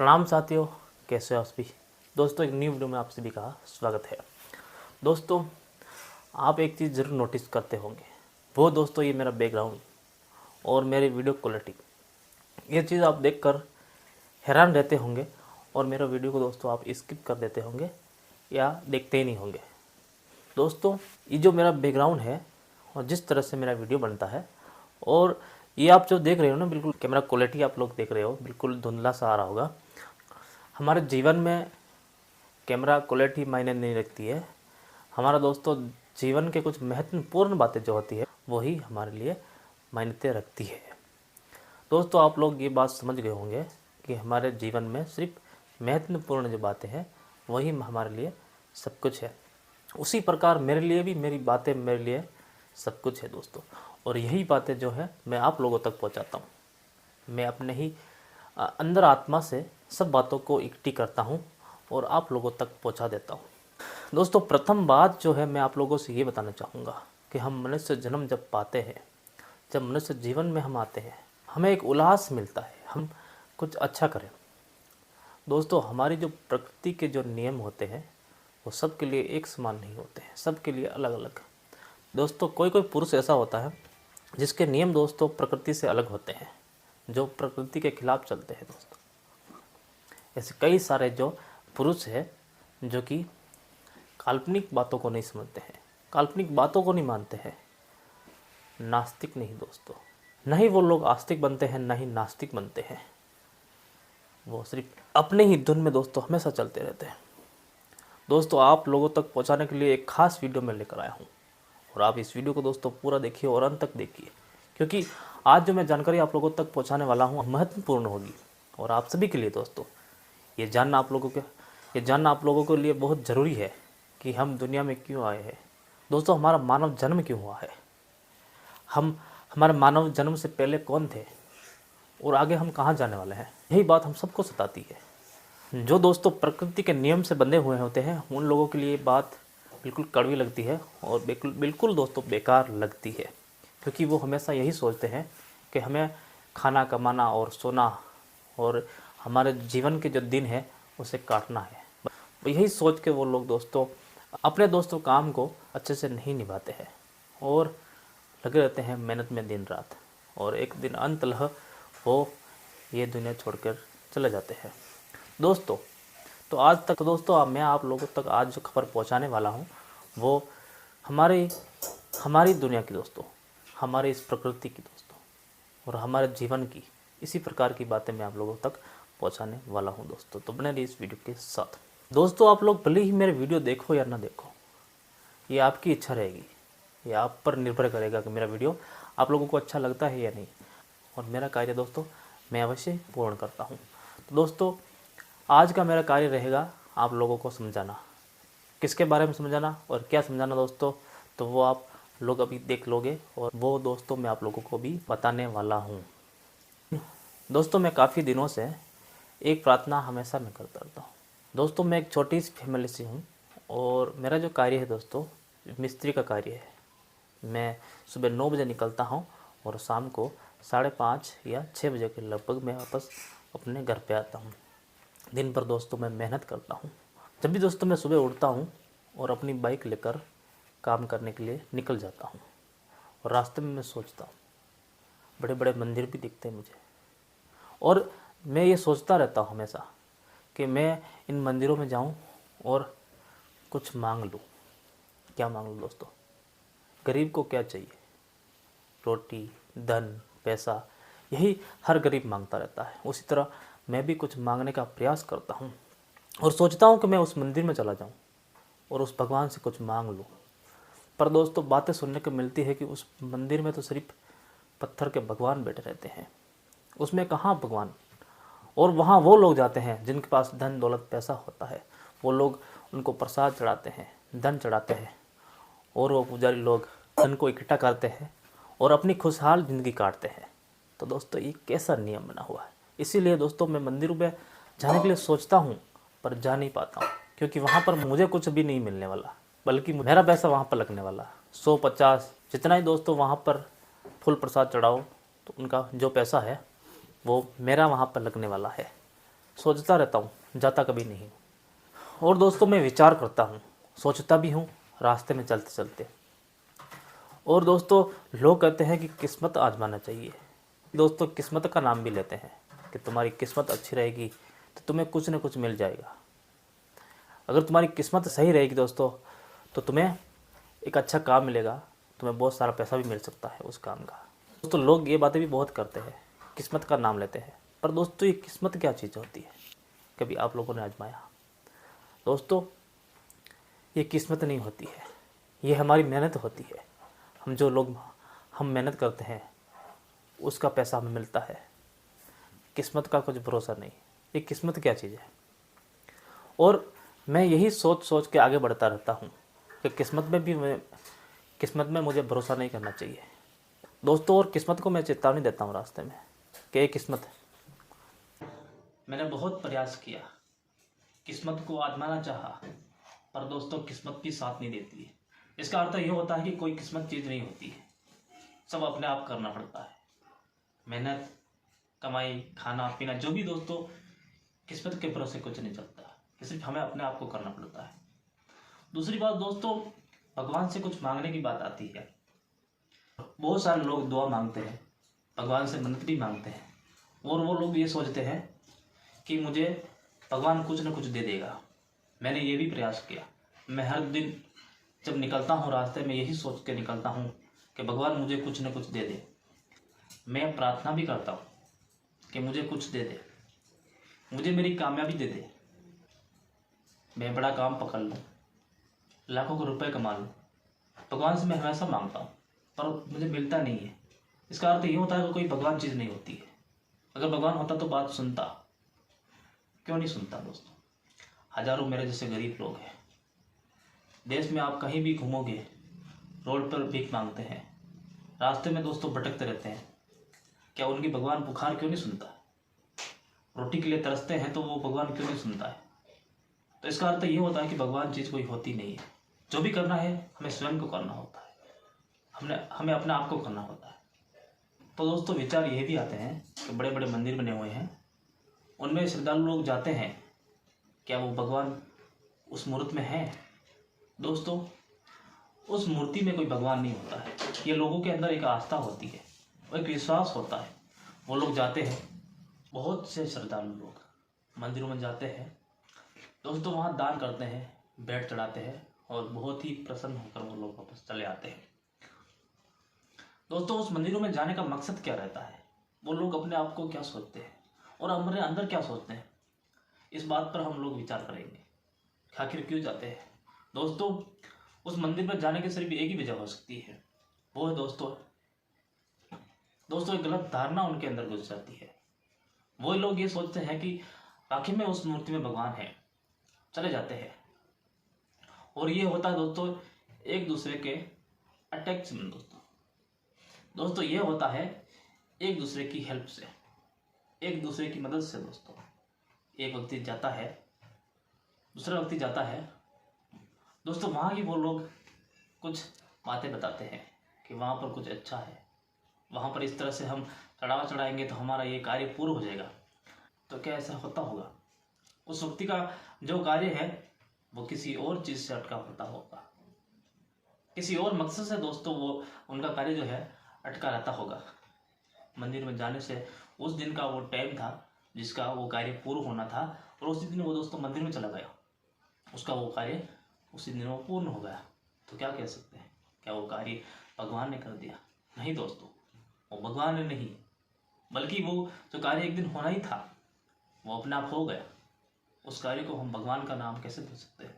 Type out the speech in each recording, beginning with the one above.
प्रणाम साथियों, कैसे हो आप सभी। दोस्तों एक न्यू वीडियो में आप सभी का स्वागत है। दोस्तों आप एक चीज़ ज़रूर नोटिस करते होंगे, वो दोस्तों ये मेरा बैकग्राउंड और मेरी वीडियो क्वालिटी, ये चीज़ आप देखकर हैरान रहते होंगे और मेरा वीडियो को दोस्तों आप स्किप कर देते होंगे या देखते ही नहीं होंगे। दोस्तों ये जो मेरा बैकग्राउंड है और जिस तरह से मेरा वीडियो बनता है और ये आप जो देख रहे हो ना, बिल्कुल कैमरा क्वालिटी आप लोग देख रहे हो बिल्कुल धुंधला सा आ रहा होगा। हमारे जीवन में कैमरा क्वालिटी मायने नहीं रखती है। हमारा दोस्तों जीवन के कुछ महत्वपूर्ण बातें जो होती है वही हमारे लिए मायने रखती है। दोस्तों आप लोग ये बात समझ गए होंगे कि हमारे जीवन में सिर्फ महत्वपूर्ण जो बातें हैं वही हमारे लिए सब कुछ है। उसी प्रकार मेरे लिए भी मेरी बातें मेरे लिए सब कुछ है दोस्तों, और यही बातें जो है मैं आप लोगों तक पहुंचाता हूं। मैं अपने ही अंदर आत्मा से सब बातों को इकट्ठी करता हूं और आप लोगों तक पहुंचा देता हूं। दोस्तों प्रथम बात जो है मैं आप लोगों से ये बताना चाहूँगा कि हम मनुष्य जन्म जब पाते हैं, जब मनुष्य जीवन में हम आते हैं, हमें एक उल्लास मिलता है, हम कुछ अच्छा करें। दोस्तों हमारी जो प्रकृति के जो नियम होते हैं वो सबके लिए एक समान नहीं होते हैं, सबके लिए अलग अलग। दोस्तों कोई कोई पुरुष ऐसा होता है जिसके नियम दोस्तों प्रकृति से अलग होते हैं, जो प्रकृति के खिलाफ चलते हैं। दोस्तों ऐसे कई सारे जो पुरुष हैं जो कि काल्पनिक बातों को नहीं समझते हैं, काल्पनिक बातों को नहीं मानते हैं। नास्तिक नहीं दोस्तों, न ही वो लोग आस्तिक बनते हैं, न ही नास्तिक बनते हैं। वो सिर्फ अपने ही धुन में दोस्तों हमेशा चलते रहते हैं। दोस्तों आप लोगों तक पहुंचाने के लिए एक खास वीडियो मैं लेकर आया हूं और आप इस वीडियो को दोस्तों पूरा देखिए और अंत तक देखिए, क्योंकि आज जो मैं जानकारी आप लोगों तक पहुंचाने वाला हूं महत्वपूर्ण होगी और आप सभी के लिए। दोस्तों ये जानना आप लोगों के लिए बहुत ज़रूरी है कि हम दुनिया में क्यों आए हैं। दोस्तों हमारा मानव जन्म क्यों हुआ है, हम हमारे मानव जन्म से पहले कौन थे और आगे हम कहाँ जाने वाले हैं, यही बात हम सबको सताती है। जो दोस्तों प्रकृति के नियम से बंधे हुए होते हैं उन लोगों के लिए बात बिल्कुल कड़वी लगती है और बिल्कुल दोस्तों बेकार लगती है, क्योंकि वो हमेशा यही सोचते हैं कि हमें खाना कमाना और सोना और हमारे जीवन के जो दिन है उसे काटना है। यही सोच के वो लोग दोस्तों अपने दोस्तों काम को अच्छे से नहीं निभाते हैं और लगे रहते हैं मेहनत में दिन रात, और एक दिन अंततः वो ये दुनिया छोड़कर चले जाते हैं। दोस्तों तो आज तक दोस्तों मैं आप लोगों तक आज जो खबर पहुंचाने वाला हूं वो हमारी दुनिया की दोस्तों, हमारे इस प्रकृति की दोस्तों और हमारे जीवन की इसी प्रकार की बातें मैं आप लोगों तक पहुंचाने वाला हूं दोस्तों। तो बने रहिए इस वीडियो के साथ। दोस्तों आप लोग भले ही मेरे वीडियो देखो या ना देखो, ये आपकी इच्छा रहेगी, ये आप पर निर्भर करेगा कि मेरा वीडियो आप लोगों को अच्छा लगता है या नहीं, और मेरा कार्य दोस्तों मैं अवश्य पूर्ण करता हूँ। तो दोस्तों आज का मेरा कार्य रहेगा आप लोगों को समझाना। किसके बारे में समझाना और क्या समझाना दोस्तों, तो वो आप लोग अभी देख लोगे और वो दोस्तों मैं आप लोगों को भी बताने वाला हूँ। दोस्तों मैं काफ़ी दिनों से एक प्रार्थना हमेशा मैं करता रहता हूँ। दोस्तों मैं एक छोटी सी फैमिली से हूँ और मेरा जो कार्य है दोस्तों मिस्त्री का कार्य है। मैं सुबह 9 बजे निकलता हूँ और शाम को 5:30 या 6 बजे के लगभग मैं वापस अपने घर पे आता हूँ। दिन भर दोस्तों मैं मेहनत करता हूँ। जब भी दोस्तों मैं सुबह उठता हूँ और अपनी बाइक लेकर काम करने के लिए निकल जाता हूँ और रास्ते में मैं सोचता हूँ, बड़े बड़े मंदिर भी दिखते हैं मुझे, और मैं ये सोचता रहता हूँ हमेशा कि मैं इन मंदिरों में जाऊँ और कुछ मांग लूँ। क्या मांग लूँ दोस्तों, गरीब को क्या चाहिए, रोटी धन पैसा, यही हर गरीब मांगता रहता है। उसी तरह मैं भी कुछ मांगने का प्रयास करता हूँ और सोचता हूँ कि मैं उस मंदिर में चला जाऊँ और उस भगवान से कुछ मांग लूँ। पर दोस्तों बातें सुनने को मिलती है कि उस मंदिर में तो सिर्फ पत्थर के भगवान बैठे रहते हैं, उसमें कहाँ भगवान। और वहाँ वो लोग जाते हैं जिनके पास धन दौलत पैसा होता है, वो लोग उनको प्रसाद चढ़ाते हैं, धन चढ़ाते हैं, और वो पुजारी लोग धन को इकट्ठा करते हैं और अपनी खुशहाल ज़िंदगी काटते हैं। तो दोस्तों ये कैसा नियम बना हुआ है। इसीलिए दोस्तों मैं मंदिरों में जाने के लिए सोचता हूँ पर जा नहीं पाता हूँ, क्योंकि वहाँ पर मुझे कुछ भी नहीं मिलने वाला, बल्कि मेरा पैसा वहाँ पर लगने वाला। 100-50 जितना ही दोस्तों वहाँ पर फूल प्रसाद चढ़ाओ तो उनका जो पैसा है वो मेरा वहाँ पर लगने वाला है। सोचता रहता हूँ, जाता कभी नहीं हूँ। और दोस्तों मैं विचार करता हूँ, सोचता भी हूँ रास्ते में चलते चलते। और दोस्तों लोग कहते हैं कि किस्मत आजमाना चाहिए। दोस्तों किस्मत का नाम भी लेते हैं कि तुम्हारी किस्मत अच्छी रहेगी तो तुम्हें कुछ न कुछ मिल जाएगा। अगर तुम्हारी किस्मत सही रहेगी दोस्तों तो तुम्हें एक अच्छा काम मिलेगा, तुम्हें बहुत सारा पैसा भी मिल सकता है उस काम का। दोस्तों लोग ये बातें भी बहुत करते हैं, किस्मत का नाम लेते हैं, पर दोस्तों ये किस्मत क्या चीज़ होती है? कभी आप लोगों ने आजमाया? दोस्तों ये किस्मत नहीं होती है, ये हमारी मेहनत होती है। हम मेहनत करते हैं उसका पैसा हमें मिलता है। किस्मत का कुछ भरोसा नहीं। ये किस्मत क्या चीज़ है? और मैं यही सोच सोच के आगे बढ़ता रहता हूँ कि किस्मत में मुझे भरोसा नहीं करना चाहिए दोस्तों। और किस्मत को मैं चेतावनी देता हूँ रास्ते में कि ये किस्मत है। मैंने बहुत प्रयास किया, किस्मत को आजमाना चाहा, पर दोस्तों किस्मत भी साथ नहीं देती है। इसका अर्थ ये होता है कि कोई किस्मत चीज़ नहीं होती है, सब अपने आप करना पड़ता है। मेहनत, कमाई, खाना पीना, जो भी दोस्तों, किस्मत के भरोसे कुछ नहीं चलता, सिर्फ हमें अपने आप को करना पड़ता है। दूसरी बात दोस्तों, भगवान से कुछ मांगने की बात आती है। बहुत सारे लोग दुआ मांगते हैं, भगवान से मन्नत भी मांगते हैं, और वो लोग ये सोचते हैं कि मुझे भगवान कुछ न कुछ दे देगा। मैंने ये भी प्रयास किया, मैं हर दिन जब निकलता हूँ रास्ते में यही सोच के निकलता हूँ कि भगवान मुझे कुछ न कुछ दे दे। मैं प्रार्थना भी करता हूँ कि मुझे कुछ दे दे, मुझे मेरी कामयाबी दे दे, मैं बड़ा काम पकड़ लूँ, लाखों को रुपए कमा लूँ। भगवान से मैं हमेशा मांगता हूँ पर मुझे मिलता नहीं है। इसका अर्थ ये होता है कि कोई भगवान चीज़ नहीं होती है। अगर भगवान होता तो बात सुनता, क्यों नहीं सुनता दोस्तों? हजारों मेरे जैसे गरीब लोग हैं देश में, आप कहीं भी घूमोगे रोड पर भीख मांगते हैं, रास्ते में दोस्तों भटकते रहते हैं। क्या उनकी भगवान पुकार क्यों नहीं सुनता? रोटी के लिए तरसते हैं तो वो भगवान क्यों नहीं सुनता है? तो इसका अर्थ ये होता है कि भगवान चीज़ कोई होती नहीं है। जो भी करना है हमें स्वयं को करना होता है, हमें अपने आप को करना होता है। तो दोस्तों विचार ये भी आते हैं कि बड़े बड़े मंदिर बने हुए हैं, उनमें श्रद्धालु लोग जाते हैं, क्या वो भगवान उस मूर्ति में है? दोस्तों उस मूर्ति में कोई भगवान नहीं होता है। ये लोगों के अंदर एक आस्था होती है, वो एक विश्वास होता है। वो लोग जाते हैं, बहुत से श्रद्धालु लोग मंदिरों में जाते हैं दोस्तों, वहाँ दान करते हैं, भेंट चढ़ाते हैं और बहुत ही प्रसन्न होकर वो लोग वापस चले आते हैं। दोस्तों उस मंदिरों में जाने का मकसद क्या रहता है? वो लोग अपने आप को क्या सोचते हैं और हमारे अंदर क्या सोचते हैं? इस बात पर हम लोग विचार करेंगे, आखिर क्यों जाते हैं। दोस्तों उस मंदिर पर जाने की सिर्फ एक ही वजह हो सकती है, वो है दोस्तों एक गलत धारणा उनके अंदर घुस जाती है। वो लोग ये सोचते हैं कि आखिर में उस मूर्ति में भगवान है, चले जाते हैं। और ये होता है दोस्तों एक दूसरे के अटैच में। दोस्तों ये होता है एक दूसरे की हेल्प से, एक दूसरे की मदद से। दोस्तों एक व्यक्ति जाता है, दूसरा व्यक्ति जाता है दोस्तों, वहाँ की वो लोग कुछ बातें बताते हैं कि वहाँ पर कुछ अच्छा है, वहाँ पर इस तरह से हम चढ़ावा चढ़ाएंगे तो हमारा ये कार्य पूर्ण हो जाएगा। तो क्या ऐसा होता होगा? उस व्यक्ति का जो कार्य है वो किसी और चीज़ से अटका होता होगा, किसी और मकसद से दोस्तों वो उनका कार्य जो है अटका रहता होगा। मंदिर में जाने से उस दिन का वो टाइम था जिसका वो कार्य पूर्ण होना था, और उसी दिन वो दोस्तों मंदिर में चला गया, उसका वो कार्य उसी दिन वो पूर्ण हो गया। तो क्या कह सकते हैं, क्या वो कार्य भगवान ने कर दिया? नहीं दोस्तों, वो भगवान ने नहीं, बल्कि वो जो कार्य एक दिन होना ही था वो अपने आप हो गया। उस कार्य को हम भगवान का नाम कैसे दे सकते हैं?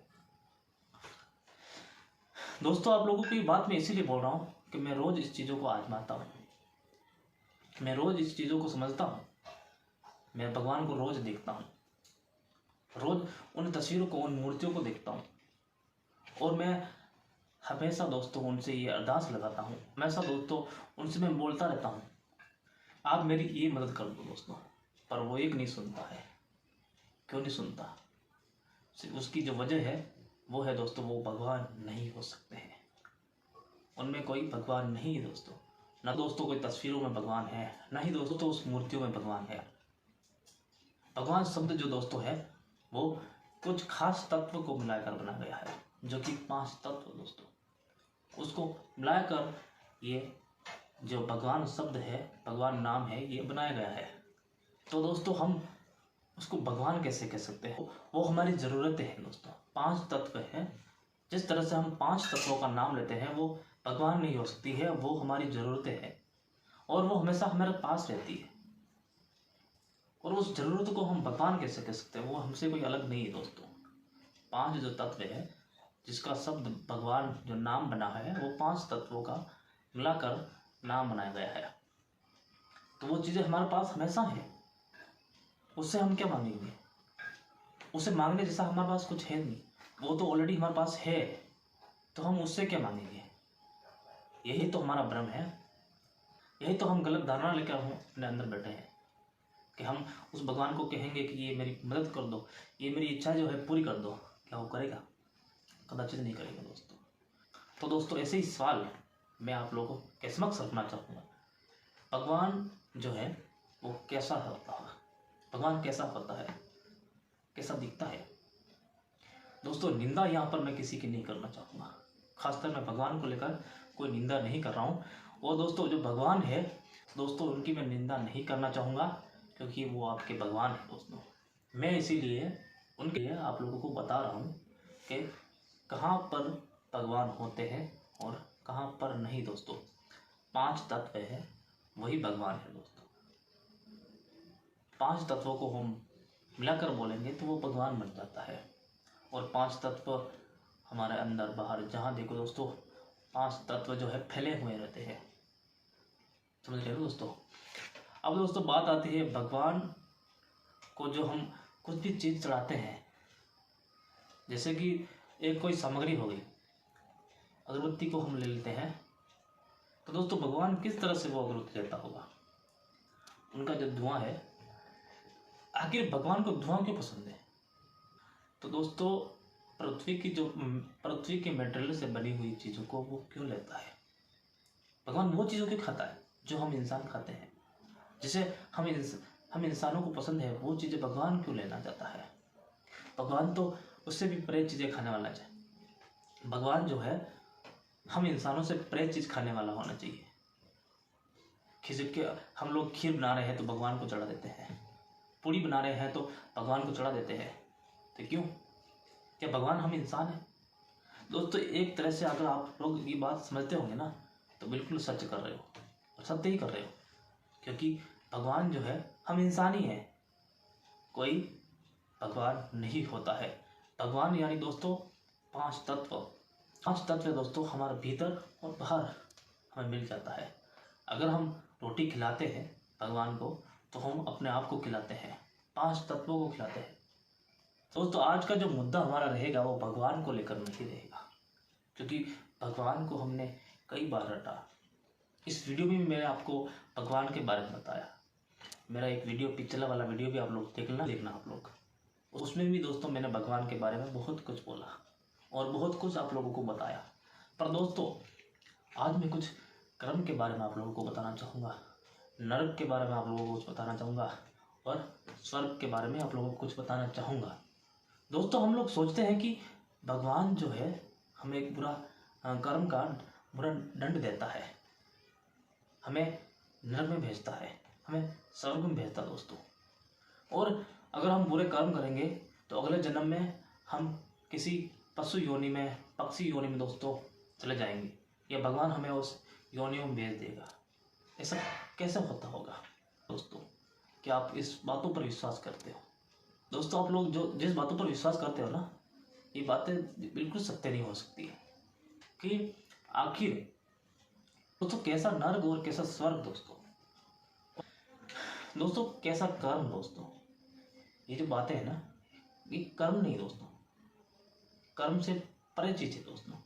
दोस्तों आप लोगों की बात मैं इसीलिए बोल रहा हूँ कि मैं रोज़ इस चीज़ों को आजमाता हूँ, मैं रोज़ इस चीज़ों को समझता हूँ, मैं भगवान को रोज़ देखता हूँ, रोज़ उन तस्वीरों को, उन मूर्तियों को देखता हूँ, और मैं हमेशा दोस्तों उनसे ये अरदास लगाता हूँ, हमेशा दोस्तों उनसे मैं बोलता रहता हूँ आप मेरी ये मदद कर दो दोस्तों। पर वो एक नहीं सुनता है। क्यों नहीं सुनता? उसकी जो वजह है वो है दोस्तों, वो भगवान नहीं हो सकते हैं, उनमें कोई भगवान नहीं है दोस्तों। ना दोस्तों कोई तस्वीरों में भगवान है, ना ही दोस्तों तो उस मूर्तियों में भगवान है। भगवान शब्द जो दोस्तों है वो कुछ खास तत्व को मिलाकर बना गया है, जो कि 5 तत्व दोस्तों, उसको मिलाकर ये जो भगवान शब्द है, भगवान नाम है, ये बनाया गया है। तो दोस्तों हम उसको भगवान कैसे कह सकते हैं? वो हमारी ज़रूरतें हैं दोस्तों। 5 तत्व हैं। जिस तरह से हम 5 तत्वों का नाम लेते हैं वो भगवान नहीं हो सकती है, वो हमारी ज़रूरतें हैं और वो हमेशा हमारे पास रहती है। और उस ज़रूरत को हम भगवान कैसे कह सकते हैं? वो हमसे कोई अलग नहीं है दोस्तों। 5 जो तत्व है, जिसका शब्द भगवान जो नाम बना है, वो 5 तत्वों का मिलाकर नाम बनाया गया है। तो वो चीज़ें हमारे पास हमेशा हैं, उससे हम क्या मांगेंगे? उसे मांगने जैसा हमारे पास कुछ है नहीं, वो तो ऑलरेडी हमारे पास है, तो हम उससे क्या मांगेंगे? यही तो हमारा भ्रम है, यही तो हम गलत धारणा लेकर हम अपने अंदर बैठे हैं कि हम उस भगवान को कहेंगे कि ये मेरी मदद कर दो, ये मेरी इच्छा जो है पूरी कर दो। क्या वो करेगा? कदाचित नहीं करेगा दोस्तों। तो दोस्तों ऐसे ही सवाल मैं आप लोगों के समक्ष रखना चाहूँगा। भगवान जो है वो कैसा होता है? भगवान कैसा होता है, कैसा दिखता है? दोस्तों निंदा यहाँ पर मैं किसी की नहीं करना चाहूँगा, खासकर मैं भगवान को लेकर कोई निंदा नहीं कर रहा हूँ। और दोस्तों जो भगवान है दोस्तों, उनकी मैं निंदा नहीं करना चाहूँगा, क्योंकि वो आपके भगवान है दोस्तों। मैं इसीलिए उनके लिए आप लोगों को बता रहा हूँ कि कहाँ पर भगवान होते हैं और कहाँ पर नहीं दोस्तों। 5 तत्व है, वही भगवान है दोस्तों। 5 तत्वों को हम मिलाकर बोलेंगे तो वो भगवान बन जाता है। और 5 तत्व हमारे अंदर बाहर जहाँ देखो दोस्तों, 5 तत्व जो है फैले हुए रहते हैं। समझ रहे हो दोस्तों? अब दोस्तों बात आती है भगवान को जो हम कुछ भी चीज़ चढ़ाते हैं, जैसे कि एक कोई सामग्री हो गई, अगरबत्ती को हम ले लेते हैं, तो दोस्तों भगवान किस तरह से वो अगरबत्ती लेता होगा? उनका जो धुआं है, आखिर भगवान को धुआं क्यों पसंद है? तो दोस्तों पृथ्वी के मटेरियल से बनी हुई चीज़ों को वो क्यों लेता है? भगवान वो चीज़ों क्यों खाता है जो हम इंसान खाते हैं? जिसे हम इंसानों को पसंद है, वो चीज़ें भगवान क्यों लेना चाहता है? भगवान तो उससे भी परे चीज़ें खाने वाला है। भगवान जो है हम इंसानों से परे चीज़ खाने वाला होना चाहिए। खिचड़ी के हम लोग खीर बना रहे हैं तो भगवान को चढ़ा देते हैं, पूड़ी बना रहे हैं तो भगवान को चढ़ा देते हैं। तो क्यों? क्या भगवान हम इंसान हैं? दोस्तों एक तरह से अगर आप लोग ये बात समझते होंगे ना, तो बिल्कुल सच कर रहे हो और सत्य ही कर रहे हो, क्योंकि भगवान जो है हम इंसान ही हैं, कोई भगवान नहीं होता है। भगवान यानी दोस्तों 5 तत्व। 5 तत्व दोस्तों हमारे भीतर और बाहर हमें मिल जाता है। अगर हम रोटी खिलाते हैं भगवान को, तो हम अपने आप को खिलाते हैं, 5 तत्वों को खिलाते हैं। दोस्तों आज का जो मुद्दा हमारा रहेगा वो भगवान को लेकर नहीं रहेगा, क्योंकि भगवान को हमने कई बार रटा। इस वीडियो में मैंने आपको भगवान के बारे में बताया। मेरा एक वीडियो, पिछला वाला वीडियो भी आप लोग देखना आप लोग, उसमें भी दोस्तों मैंने भगवान के बारे में बहुत कुछ बोला और बहुत कुछ आप लोगों को बताया। पर दोस्तों आज मैं कुछ कर्म के बारे में आप लोगों को बताना चाहूँगा, नरक के बारे में आप लोगों को कुछ बताना चाहूँगा और स्वर्ग के बारे में आप लोगों को कुछ बताना चाहूँगा। दोस्तों हम लोग सोचते हैं कि भगवान जो है हमें एक बुरा कर्म का बुरा दंड देता है, हमें नरक में भेजता है, हमें स्वर्ग में भेजता है दोस्तों। और अगर हम बुरे कर्म करेंगे तो अगले जन्म में हम किसी पशु योनि में, पक्षी योनि में दोस्तों चले जाएंगे, या भगवान हमें उस योनियों में भेज देगा। ऐसा कैसे होता होगा दोस्तों? क्या आप इस बातों पर विश्वास करते हो? दोस्तों आप लोग जो जिस बातों पर विश्वास करते हो ना, ये बातें बिल्कुल सत्य नहीं हो सकती है कि आखिर दोस्तों कैसा नर्क और कैसा स्वर्ग दोस्तों कैसा कर्म दोस्तों। ये जो बातें हैं ना, ये कर्म नहीं दोस्तों, कर्म से परे चीज है दोस्तों।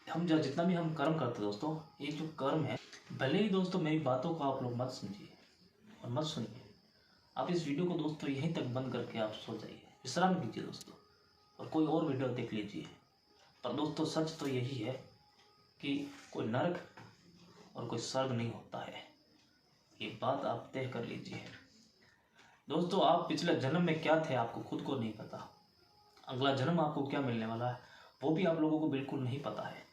हम जब जितना भी हम कर्म करते दोस्तों, ये जो कर्म है, भले ही दोस्तों मेरी बातों को आप लोग मत समझिए और मत सुनिए। आप इस वीडियो को दोस्तों यहीं तक बंद करके आप सो जाइए, विश्राम कीजिए दोस्तों, और कोई और वीडियो देख लीजिए। पर दोस्तों सच तो यही है कि कोई नरक और कोई स्वर्ग नहीं होता है, ये बात आप तय कर लीजिए दोस्तों आप पिछले जन्म में क्या थे आपको खुद को नहीं पता। अगला जन्म आपको क्या मिलने वाला है वो भी आप लोगों को बिल्कुल नहीं पता है।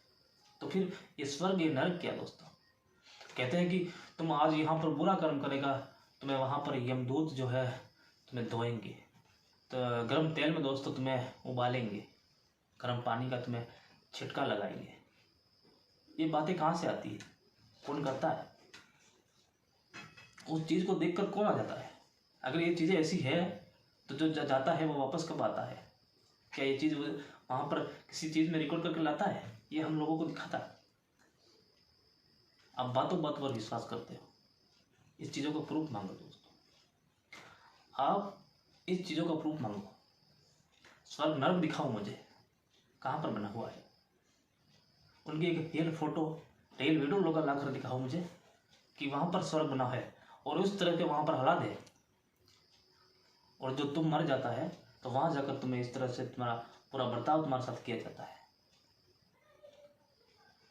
तो फिर ये स्वर्ग ये नरक क्या दोस्तों। कहते हैं कि तुम आज यहाँ पर बुरा कर्म करेगा, तुम्हें वहाँ पर यमदूत जो है तुम्हें धोएंगे, तो गर्म तेल में दोस्तों तुम्हें उबालेंगे, गर्म पानी का तुम्हें छिटका लगाएंगे। ये बातें कहाँ से आती है, कौन करता है? उस चीज़ को देखकर कौन आ जाता है? अगर ये चीज़ें ऐसी है तो जो जाता है वो वापस कब आता है? क्या ये चीज़ वहाँ पर किसी चीज़ में रिकॉर्ड करके लाता है? ये हम लोगों को दिखाता है। आप बातों बात पर विश्वास करते हो, इस चीज़ों का प्रूफ मांगो दोस्तों। आप इस चीज़ों का प्रूफ मांगो। स्वर्ग नर्क दिखाओ मुझे, कहाँ पर बना हुआ है? उनकी एक रियल फोटो रियल वीडियो लोग ला कर दिखाओ मुझे कि वहाँ पर स्वर्ग बना है और उस तरह के वहाँ पर हालात है। और जो तुम मर जाता है तो वहाँ जाकर तुम्हें इस तरह से तुम्हारा पूरा बर्ताव तुम्हारे साथ किया जाता है।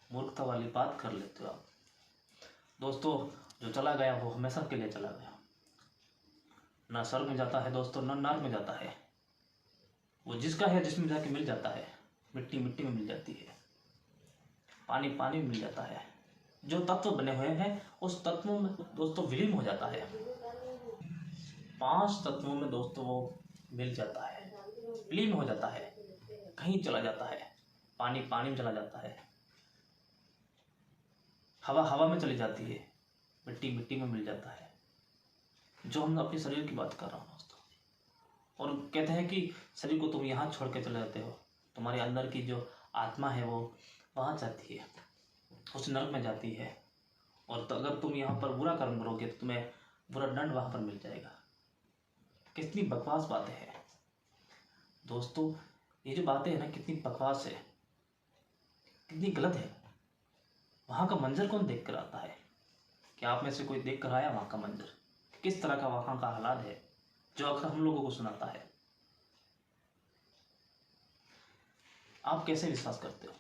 मूर्खता वाली बात कर लेते हो आप दोस्तों। जो चला गया वो हमेशा के लिए चला गया, ना स्वर्ग में जाता है दोस्तों, ना नरक में जाता है। वो जिसका है जिसमें जाके मिल जाता है। मिट्टी मिट्टी में मिल जाती है, पानी पानी में मिल जाता है। जो तत्व बने हुए हैं उस तत्वों में दोस्तों विलीन हो जाता है। 5 तत्वों में दोस्तों वो मिल जाता है, विलीन हो जाता है, कहीं चला जाता है। पानी पानी में चला जाता है, हवा हवा में चली जाती है, मिट्टी मिट्टी में मिल जाता है। जो हम अपने शरीर की बात कर रहा हूँ दोस्तों। और कहते हैं कि शरीर को तुम यहाँ छोड़ के चले जाते हो, तुम्हारे अंदर की जो आत्मा है वो वहाँ जाती है, उस नरक में जाती है। और तो अगर तुम यहाँ पर बुरा कर्म करोगे तो तुम्हें बुरा दंड वहाँ पर मिल जाएगा। कितनी बकवास बातें हैं दोस्तों। ये जो बातें हैं ना, कितनी बकवास है, कितनी गलत है। वहाँ का मंजर कौन देख कर आता है? क्या आप में से कोई देख कर आया वहाँ का मंजर? किस तरह का वहाँ का हालात है जो अक्सर हम लोगों को सुनाता है? आप कैसे विश्वास करते हो?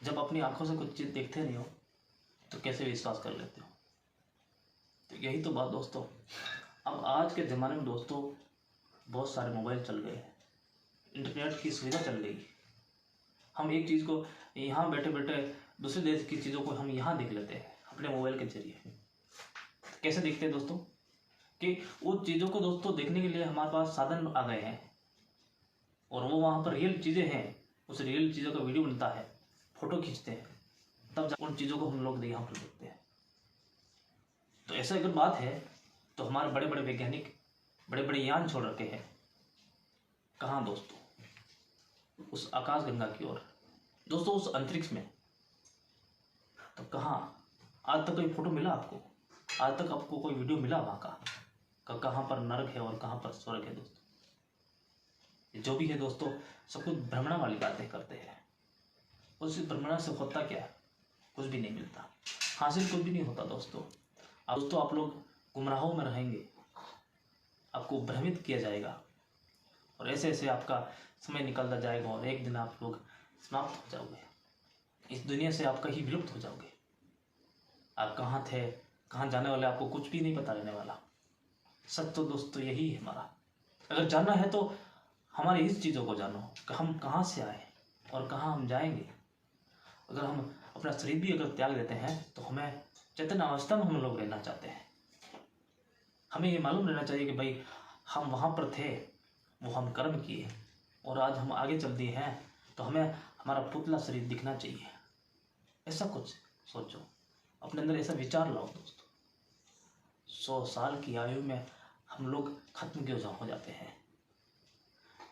जब अपनी आंखों से कुछ चीज़ देखते नहीं हो तो कैसे विश्वास कर लेते हो? तो यही तो बात दोस्तों। अब आज के ज़माने में दोस्तों बहुत सारे मोबाइल चल गए हैं, इंटरनेट की सुविधा चल गई। हम एक चीज़ को यहाँ बैठे बैठे दूसरे देश की चीज़ों को हम यहाँ देख लेते हैं अपने मोबाइल के जरिए। कैसे देखते हैं दोस्तों कि उस चीज़ों को दोस्तों देखने के लिए हमारे पास साधन आ गए हैं और वो वहाँ पर रियल चीज़ें हैं, उस रियल चीज़ों का वीडियो बनता है, फ़ोटो खींचते हैं, तब उन चीज़ों को हम लोग यहाँ पर देखते हैं। तो ऐसा अगर बात है तो हमारे बड़े बड़े वैज्ञानिक बड़े बड़े यान छोड़ रखे हैं। कहाँ दोस्तों? उस आकाश गंगा की ओर दोस्तों, उस अंतरिक्ष में। तो कहाँ? आज तक कोई फोटो मिला आपको? आज तक आपको कोई वीडियो मिला वहाँ का कहाँ पर नरक है और कहाँ पर स्वर्ग है दोस्तों? जो भी है दोस्तों, सब कुछ भ्रमणा वाली बातें करते हैं। उस भ्रमणा से होता क्या है? कुछ भी नहीं मिलता, हासिल कुछ भी नहीं होता दोस्तों। दोस्तों आप लोग गुमराहों में रहेंगे, आपको भ्रमित किया जाएगा और ऐसे ऐसे आपका समय निकलता जाएगा और एक दिन आप लोग समाप्त हो जाओगे, इस दुनिया से आप कहीं विलुप्त हो जाओगे। आप कहाँ थे, कहाँ जाने वाले, आपको कुछ भी नहीं पता रहने वाला। सच तो दोस्तों यही है हमारा। अगर जानना है तो हमारी इस चीज़ों को जानो कि हम कहाँ से आए और कहाँ हम जाएंगे। अगर हम अपना शरीर भी अगर त्याग देते हैं तो हमें चेतन अवस्था में हम लोग रहना चाहते हैं। हमें ये मालूम रहना चाहिए कि भाई हम वहाँ पर थे, वो हम कर्म किए और आज हम आगे चल दिए हैं, तो हमें हमारा पुतला शरीर दिखना चाहिए। ऐसा कुछ सोचो, अपने अंदर ऐसा विचार लाओ दोस्तों। 100 साल की आयु में हम लोग खत्म क्यों हो जाते हैं?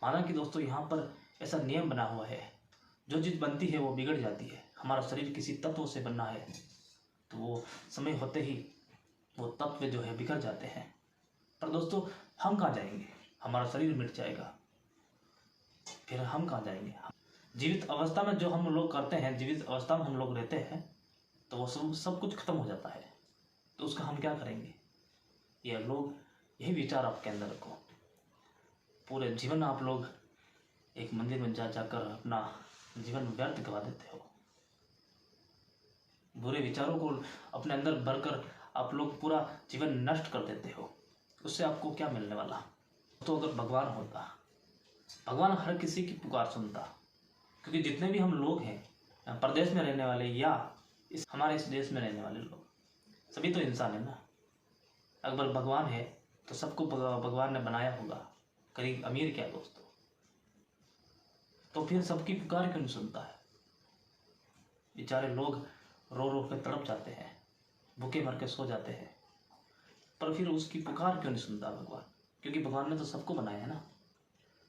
माना कि दोस्तों यहाँ पर ऐसा नियम बना हुआ है, जो चीज़ बनती है वो बिगड़ जाती है। हमारा शरीर किसी तत्व से बनना है तो वो समय होते ही वो तत्व जो है बिगड़ जाते हैं। पर दोस्तों हम कहाँ जाएंगे? हमारा शरीर मिट जाएगा, फिर हम कहाँ जाएंगे? जीवित अवस्था में जो हम लोग करते हैं, जीवित अवस्था में हम लोग रहते हैं, तो वो सब कुछ खत्म हो जाता है। तो उसका हम क्या करेंगे? ये लोग यही विचार आपके अंदर रखो। पूरे जीवन आप लोग एक मंदिर में जाकर अपना जीवन व्यर्थ करवा देते हो। बुरे विचारों को अपने अंदर भरकर आप लोग पूरा जीवन नष्ट कर देते हो। उससे आपको क्या मिलने वाला? तो अगर भगवान होता, भगवान हर किसी की पुकार सुनता, क्योंकि जितने भी हम लोग हैं प्रदेश में रहने वाले या हमारे इस देश में रहने वाले लोग, सभी तो इंसान है ना। अगर भगवान है तो सबको भगवान ने बनाया होगा, गरीब अमीर क्या दोस्तों। तो फिर सबकी पुकार क्यों नहीं सुनता है? बेचारे लोग रो रो के तड़प जाते हैं, भूखे मर के सो जाते हैं, पर फिर उसकी पुकार क्यों नहीं सुनता भगवान? क्योंकि भगवान ने तो सबको बनाया है ना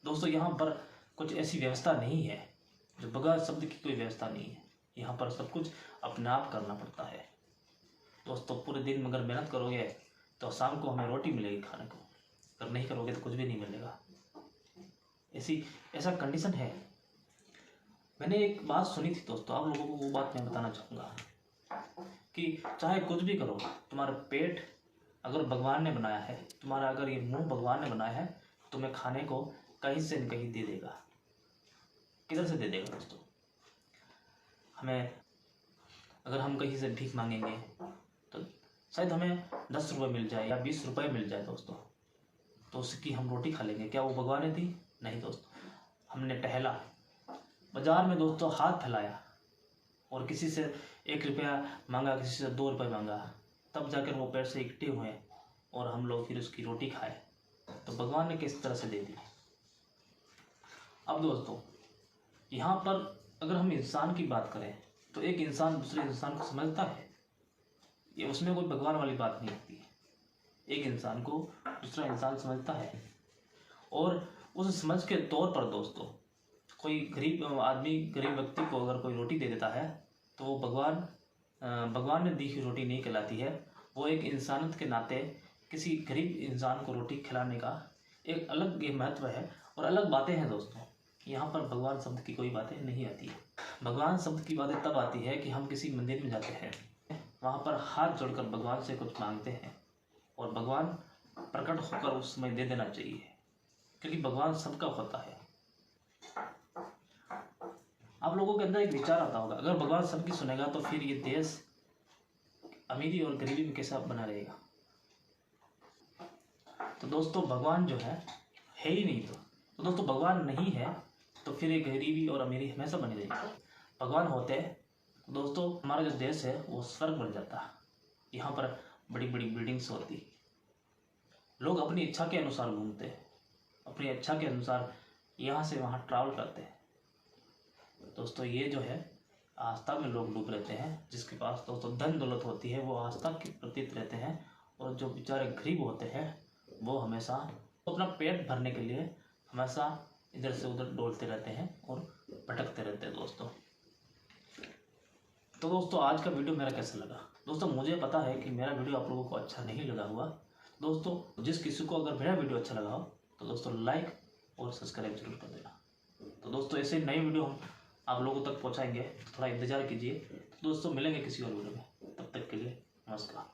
दोस्तों। यहाँ पर कुछ ऐसी व्यवस्था नहीं है, जो भगवान शब्द की कोई व्यवस्था नहीं है। यहाँ पर सब कुछ अपने आप करना पड़ता है दोस्तों। पूरे दिन अगर मेहनत करोगे तो शाम को हमें रोटी मिलेगी खाने को, अगर नहीं करोगे तो कुछ भी नहीं मिलेगा। ऐसा कंडीशन है। मैंने एक बात सुनी थी दोस्तों, आप लोगों को वो बात मैं बताना चाहूँगा कि चाहे कुछ भी करो, तुम्हारा पेट अगर भगवान ने बनाया है, तुम्हारा अगर ये मुंह भगवान ने बनाया है, तुम्हें खाने को कहीं से न कहीं दे देगा। किधर से दे देगा दोस्तों? हमें अगर हम कहीं से भीख मांगेंगे तो शायद हमें 10 रुपये मिल जाए या 20 रुपये मिल जाए दोस्तों, तो उसकी हम रोटी खा लेंगे। क्या वो भगवान ने दी? नहीं दोस्तों। हमने टहला बाजार में दोस्तों, हाथ फैलाया और किसी से 1 रुपया मांगा, किसी से 2 रुपये मांगा, तब जाकर वो पैसे इकट्ठे हुए और हम लोग फिर उसकी रोटी खाए, तो भगवान ने किस तरह से दे दी। अब दोस्तों यहाँ पर अगर हम इंसान की बात करें तो एक इंसान दूसरे इंसान को समझता है, ये उसमें कोई भगवान वाली बात नहीं होती है। एक इंसान को दूसरा इंसान समझता है और उस समझ के तौर पर दोस्तों, कोई गरीब आदमी गरीब व्यक्ति को अगर कोई रोटी दे देता है तो वो भगवान ने दी हुई रोटी नहीं कहलाती है। वो एक इंसानियत के नाते किसी गरीब इंसान को रोटी खिलाने का एक अलग ये महत्व है और अलग बातें हैं दोस्तों। यहाँ पर भगवान शब्द की कोई बातें नहीं आती है। भगवान शब्द की बातें तब आती है कि हम किसी मंदिर में जाते हैं, वहाँ पर हाथ जोड़कर भगवान से कुछ मांगते हैं और भगवान प्रकट होकर उस समय दे देना चाहिए, क्योंकि भगवान सबका होता है। आप लोगों के अंदर एक विचार आता होगा, अगर भगवान सबकी सुनेगा तो फिर ये देश अमीरी और गरीबी में कैसा बना रहेगा? तो दोस्तों भगवान जो है ही नहीं। तो दोस्तों भगवान नहीं है तो फिर ये गरीबी और अमीरी हमेशा बनी रहेगी। भगवान होते तो दोस्तों हमारा जो देश है वो स्वर्ग बन जाता। यहाँ पर बड़ी बड़ी बिल्डिंग्स होती, लोग अपनी इच्छा के अनुसार घूमते, अपनी इच्छा के अनुसार यहाँ से वहाँ ट्रैवल करते हैं दोस्तों। ये जो है आस्था में लोग डूब रहते हैं, जिसके पास दोस्तों धन दौलत होती है वो आस्था के प्रतीत रहते हैं, और जो बेचारे गरीब होते हैं वो हमेशा अपना पेट भरने के लिए हमेशा इधर से उधर डोलते रहते हैं और भटकते रहते हैं दोस्तों। तो दोस्तों आज का वीडियो मेरा कैसा लगा दोस्तों? मुझे पता है कि मेरा वीडियो आप लोगों को अच्छा नहीं लगा हुआ दोस्तों। जिस किसी को अगर मेरा वीडियो अच्छा लगा हो तो दोस्तों लाइक और सब्सक्राइब जरूर कर देना। तो दोस्तों ऐसे नई वीडियो हम आप लोगों तक पहुंचाएंगे, तो थोड़ा इंतजार कीजिए। तो दोस्तों मिलेंगे किसी और वीडियो में, तब तक के लिए नमस्कार।